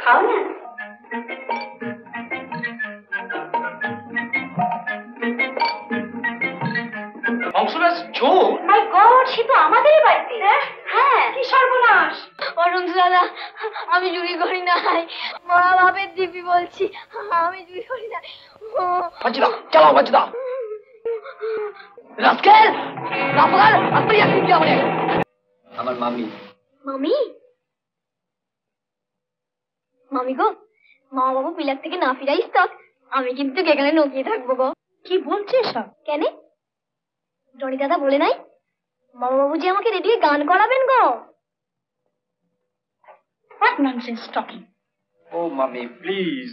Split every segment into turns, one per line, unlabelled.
খাও না।
অংশরাজ ঝোল?
মাই গড, সে তো আমাদেরই বাড়িতে। হ্যাঁ, কি সর্বনাশ।
অরুণ দাদা, আমি চুরি করি নাই, মরা বাপের দিব্যি বলছি, আমি চুরি করি নাই।
বাচ্চা চালাও, বাচ্চা রাস্কেল রাফাল আপনি এক মিনিট আমারে। আমার মামি।
মামি? মামি গো, মা বাবা বিলাত থেকে না ফিরাইস তক আমি কিন্তু এখানে নকিয়ে থাকবো গো।
কি বলছিস সব?
কেন? জনি দাদা বলে নাই মা বাবু যে আমাকে রেডিও গান করাবেন গো।
What nonsense talking.
ও মামি প্লিজ।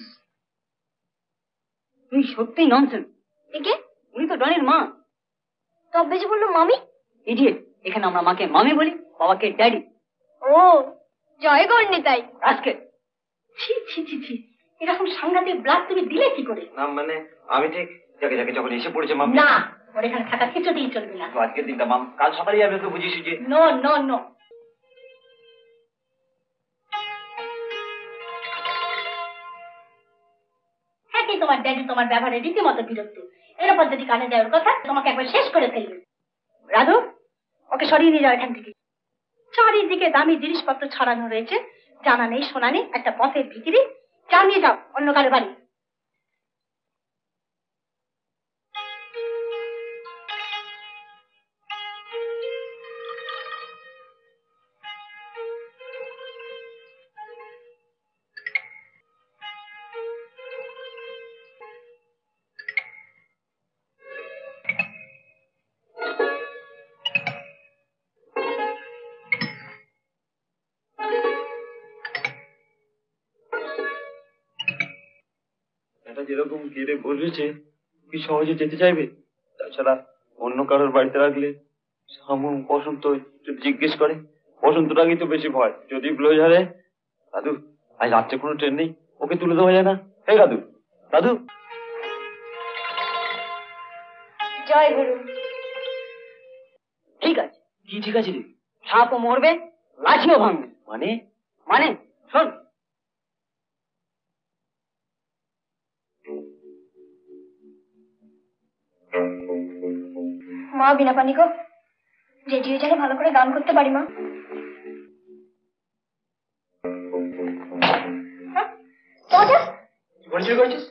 তুই সত্যিই ননসেন্স।
একে?
উনি তো ডনির মা।
তবে যে বললো মামি।
ইডিয়েট, এখানে আমরা মাকে মামি বলি, বাবাকে ড্যাডি।
ও জয় গর্ণে তাই
আজকে ছি ছি ছি ছি, এরকম সাংঘাতিক ব্লাড তুমি দিলে কি করে?
না মানে আমি ঠিক যাকে যাকে যখন এসে পড়েছে মামি।
না, ওর এখানে থাকা কিছুতেই চলবে না।
আজকের দিনটা মাম, কাল সকালেই আমি ওকে বুঝিয়েছি যে
নো নো নো। হ্যাঁ, কি তোমার ড্যাডি তোমার ব্যবহারে রীতিমতো বিরক্ত। এরপর যদি কানে যায় ওর কথা, তোমাকে একবার শেষ করে ফেলবে। রাধু, ওকে সরিয়ে নিয়ে যাও এখান থেকে। চারিদিকে দামি জিনিসপত্র ছড়ানো রয়েছে, জানা নেই শোনা নেই, একটা পথের ভিখিরি। যাও, নিয়ে যাও অন্য কারো বাড়ি।
এটা যেরকম গেড়ে বসেছে কি সহজে যেতে চাইবে? তাছাড়া অন্য কারোর বাড়িতে রাখলে শামু বসন্ত যদি জিজ্ঞেস করে, বসন্তর আগেই তো বেশি ভয়, যদি ব্লোজ হারে। দাদু, আজ রাত্রে কোনো ট্রেন নেই, ওকে তুলে দেওয়া যায় না? এই দাদু, দাদু।
জয় গুরু।
ঠিক আছে।
কি ঠিক আছে রে?
সাপও মরবে, লাঠিও ভাঙবে।
মানে?
মানে শোন,
মা বিনা পানি গো, রেডিও যেন ভালো করে গান করতে পারি মা।
চুরি করেছিস?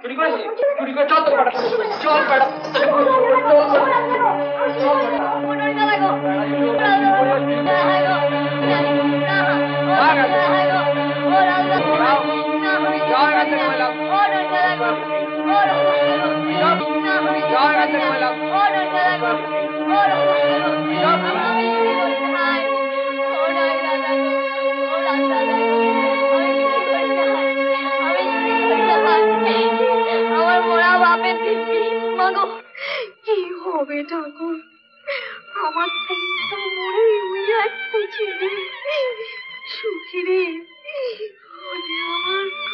চুরি করেছিস? চুরি করে চল তো পাঠা, চল পাঠা।
আমার মোরা বাপের দিব্যি মাগো, কি হবে ঠাকুর? আমার তো মরে যাচ্ছে ছেলে, সুখী রে।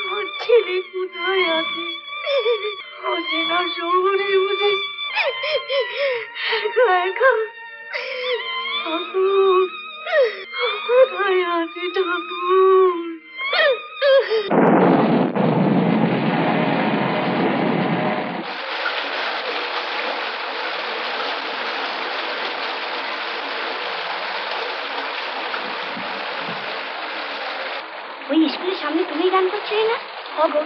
আমার ছেলে কোথায় আছে? অচেনা শহরে বুঝে একা একা। ঠাকুর কোথায় আছে ঠাকুর? ওই স্কুলের সামনে তুমিই গান করছিলে না? ওগো,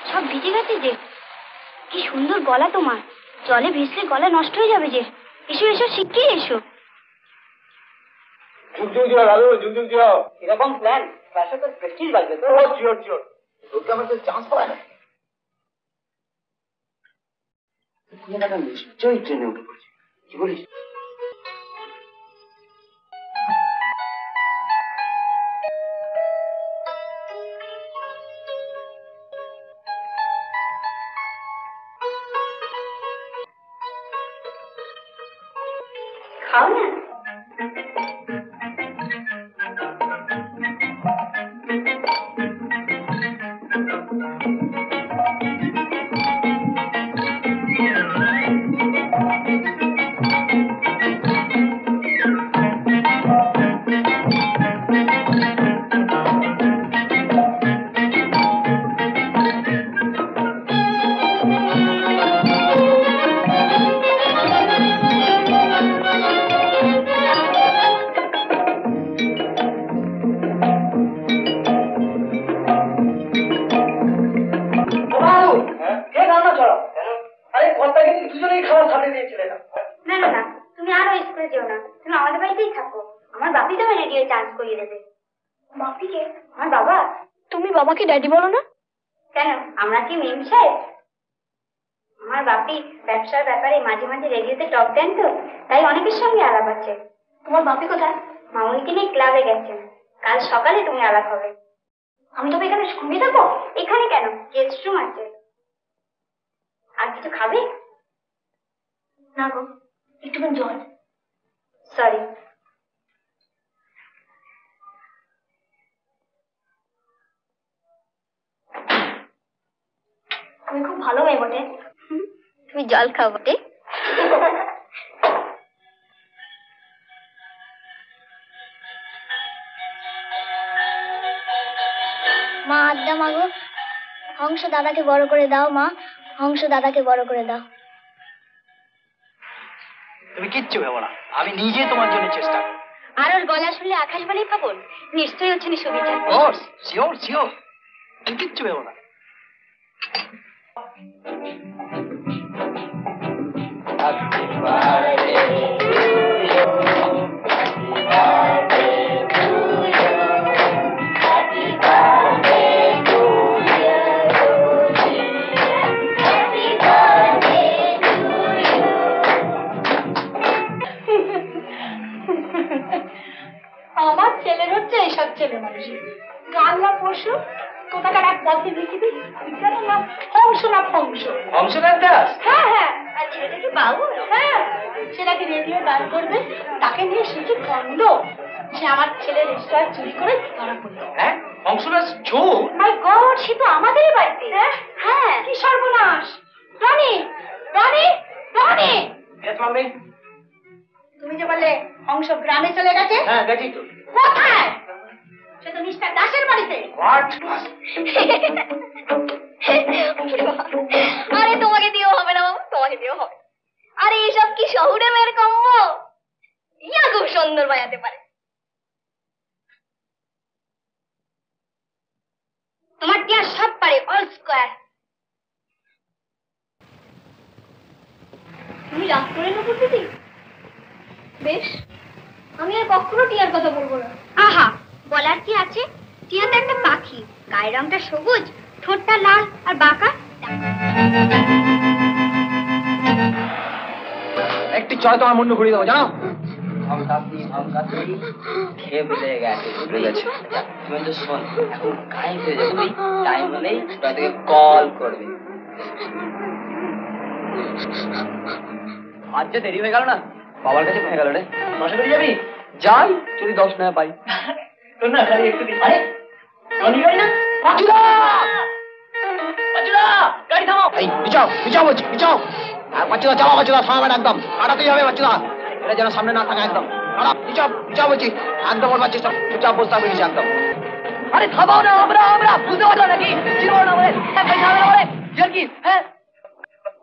সব ভিজে গেছে যে। কি সুন্দর গলা তোমার, জলে ভিজলে গলা নষ্ট হয়ে যাবে যে। এসো এসো, শিগগির এসো।
যুগ দিও দাদু, যুগ দিও।
এরকম প্ল্যান ক্লাসে তো প্রেস্টিজ বাজবে তো।
চিওর চিওর, তোকে আমাকে চান্স পায় না। নিশ্চয়ই ট্রেনে উঠে পড়ছি, কি বলিস?
খাও না।
বাপি তোমার রেডিও চান্স করিয়ে দেবে। বাপিকে? আমার বাবা। তুমি বাবাকে ড্যাডি বলো না কেন? আমরা কি মেম সাহেব? আমার বাপি ব্যবসার ব্যাপারে মাঝে মাঝে রেডিওতে টক দেন তো, তাই অনেকের সঙ্গে আলাপ আছে। তোমার বাপি কোথায়? মামুনিকে নিয়ে ক্লাবে গেছেন। কাল সকালে তুমি আলাপ হবে। আমি তবে এখানে ঘুমিয়ে থাকবো? এখানে কেন, গেস্ট রুম আছে। আর কিছু খাবে? না গো, একটুখানি জল। সরি। তুমি খুব ভালো মেয়ে বটে। তুমি জল খাও বটে। মা আড্ডা মাগো, হংস দাদাকে বড় করে দাও। মা, হংস দাদাকে বড় করে দাও।
তুমি কিচ্ছু ভেবো না, আমি নিজে তোমার জন্য চেষ্টা করব।
আর ওর গলা শুনলে আকাশবাণী খবর নিশ্চয়ই হচ্ছে না সুবিচার।
শিওর শিওর, তুমি কিচ্ছু ভেবো না।
আমার ছেলের হচ্ছে এইসব ছেলে মানুষ। কাল না পরশু কোথাকার এক পথে লিখিবি না হংস না ফংস।
হংসনাথ দাস?
হ্যাঁ হ্যাঁ।
আর ছেলেটা কি বাবু?
হ্যাঁ, সেটাকে রেডিও গান করবে, তাকে নিয়ে সে কি কাণ্ড। সে আমার ছেলের রেজিস্টার চুরি করে ধরা পড়লো।
হ্যাঁ, হংসনাথ চোর?
মাই গড, সে তো আমাদেরই বাড়িতে। হ্যাঁ, কি সর্বনাশ। Roni Roni Roni,
yes mummy.
তুমি যে বললে হংস গ্রামে চলে গেছে।
হ্যাঁ দেখি তো।
কোথায়? সে তো মিস্টার দাসের বাড়িতে।
হোয়াট?
আরে তোমাকে দিয়েও হবে না বাবু, তোমাকে দিয়েও হবে। আরে এসব কি শহুরে মেয়ের কম্ব? ইয়া খুব সুন্দর বাজাতে পারে। তোমার টিয়া সব পারে, অল স্কোয়ার। তুমি রাগ করে নেবো দিদি? বেশ, আমি আর কখনো টিয়ার কথা বলবো না। আহা, বলার কি আছে? টিয়া তো একটা পাখি, গায়ের রংটা সবুজ, ঠোঁটটা লাল আর বাঁকা।
একটি চয় তোমার মুন্ডু ঘুরিয়ে দেবো, জানো?
খেয়ে বুঝে গেছে, বুঝে গেছে। তুমি তো শোন, এখন কাজ হয়ে যাবে, তুই টাইম হলেই তোকে কল করবে।
আজ যে দেরি হয়ে গেল না, বাবার কাছে হয়ে গেল রে। মাসে করে যাবি? যাই, যদি 10 টাকা পাই। তোর না খালি একটু দিন। আরে রনি গাড়ি না? পাচুদা! পাচুদা! গাড়ি থামাও। এই পিছাও, পিছাও বলছি, পিছাও। আর পাচুদা চালাও, পাচুদা থামাবে না একদম। কাটাতেই হবে পাচুদা। এটা যেন সামনে না থাকে একদম। কাটা, পিছাও, পিছাও বলছি। একদম ওর চেষ্টা, চুপচাপ বসতে হবে নিচে একদম। আরে থামাও না, আমরা বুঝতে পারছো নাকি? চিনো না বলে, গাড়ি থামাবে না বলে। কি? হ্যাঁ?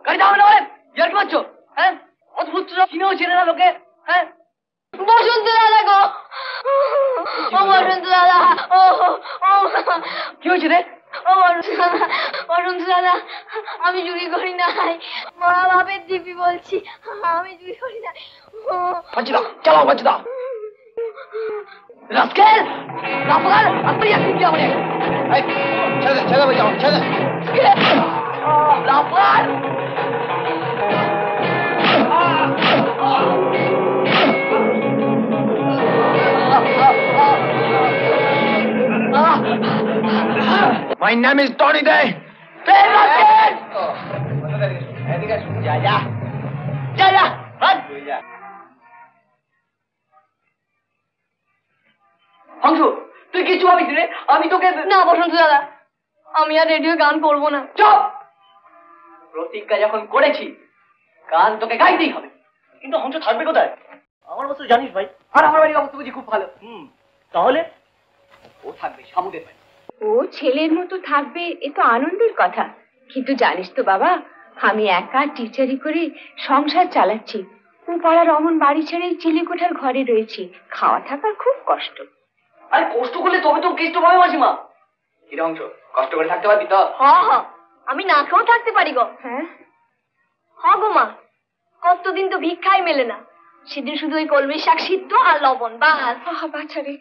গাড়ি থামাবে না বলে? কি মারছো? হ্যাঁ? অদ্ভুত চিনেও চেনে না লোকে। হ্যাঁ?
বসন্ত দাদা গো, ও বসন্ত দাদা, ও
কি হয়েছে রে?
ও বসন্ত দাদা, আমি চুরি করি নাই, মরা বাপের দিবি বলছি, আমি চুরি করি নাই।
বাচ্চা চালাও, বাচ্চা রাস্কেল রাফাল আপনি একটু কি আমারে এই ছেড়ে ছেড়ে যাও, ছেড়ে Rafale. My name is Tony Day. হংসু, তুই কিছু ভাবিস রে? আমি তোকে
না বসন্ত দাদা, আমি আর রেডিও গান করবো না।
চুপ! প্রতিজ্ঞা যখন করেছি, গান তোকে গাইতেই হবে। কিন্তু হংস থাকবে কোথায়? আমার অবস্থা জানিস ভাই। আর আমার বাড়ির অবস্থা বুঝি খুব ভালো। তাহলে ও থাকবে শামুদের বাড়ি।
ও ছেলের মতো থাকবে, এ তো আনন্দের কথা। কিন্তু জানিস তো বাবা, আমি একা টিচারি করে সংসার চালাচ্ছি। ও পাড়ার অমন বাড়ি ছেড়ে চিলেকোঠার ঘরে রয়েছি, খাওয়া থাকার খুব কষ্ট।
আরে কষ্ট করলে তবে তো কেষ্ট পাবে মাসিমা। কিরে হংস, কষ্ট করে থাকতে পারবি তো?
আমি না খেয়েও থাকতে পারি গো।
হ্যাঁ
গো মা, কতদিন তো ভিক্ষাই মেলে না, সেদিন শুধু ওই কলমির শাক সিদ্ধ আর লবণ বাস।
বাচ্চা রে,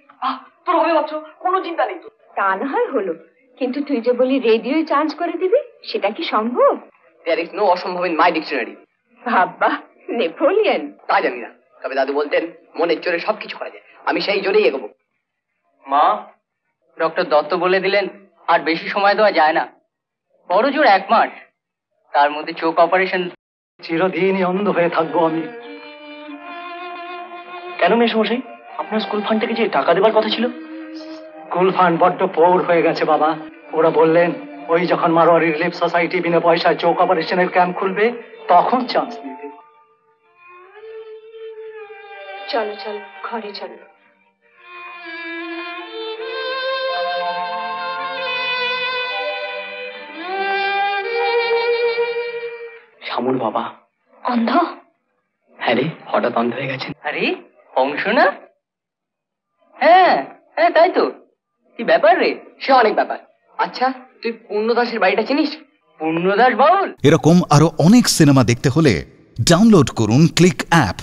তোর হবে বাচ্চা, কোনো চিন্তা নেই তো।
তা না হয় হলো, কিন্তু তুই যে বলি রেডিওয় চান্স করে দিবি, সেটা কি সম্ভব?
দেয়ার ইজ নো অসম্ভব ইন মাই ডিকশনারি।
বাবা, নেপোলিয়ন।
তা জানি না, তবে দাদু বলতেন মনের জোরে সবকিছু করা যায়, আমি সেই জোরেই এগোবো। মা, ডক্টর দত্ত বলে দিলেন আর বেশি সময় দেওয়া যায় না, বড় জোর 1 মাস, তার মধ্যে চোখ অপারেশন।
চিরদিনই অন্ধ হয়ে থাকবো আমি। কেন মেসমশাই, আপনার স্কুল ফান্ড থেকে যে টাকা দেবার কথা ছিল? স্কুল ফান্ড বড্ড পৌর হয়ে গেছে বাবা। ওরা বললেন ওই যখন মারোয়ারি রিলিফ সোসাইটি বিনা পয়সায় চোখ অপারেশনের ক্যাম্প খুলবে তখন চান্স দিবে।
চলো চলো, ঘরে চলো।
শামুর বাবা
অন্ধ?
হ্যাঁ রে, হঠাৎ অন্ধ হয়ে গেছেন।
আরে অংশ না? হ্যাঁ হ্যাঁ, তাই তো। কি ব্যাপার রে? সে অনেক ব্যাপার। আচ্ছা, তুই পূর্ণদাসের বাড়িটা চিনিস? পূর্ণদাস বাউল।
এরকম আরো অনেক সিনেমা দেখতে হলে ডাউনলোড করুন ক্লিক অ্যাপ।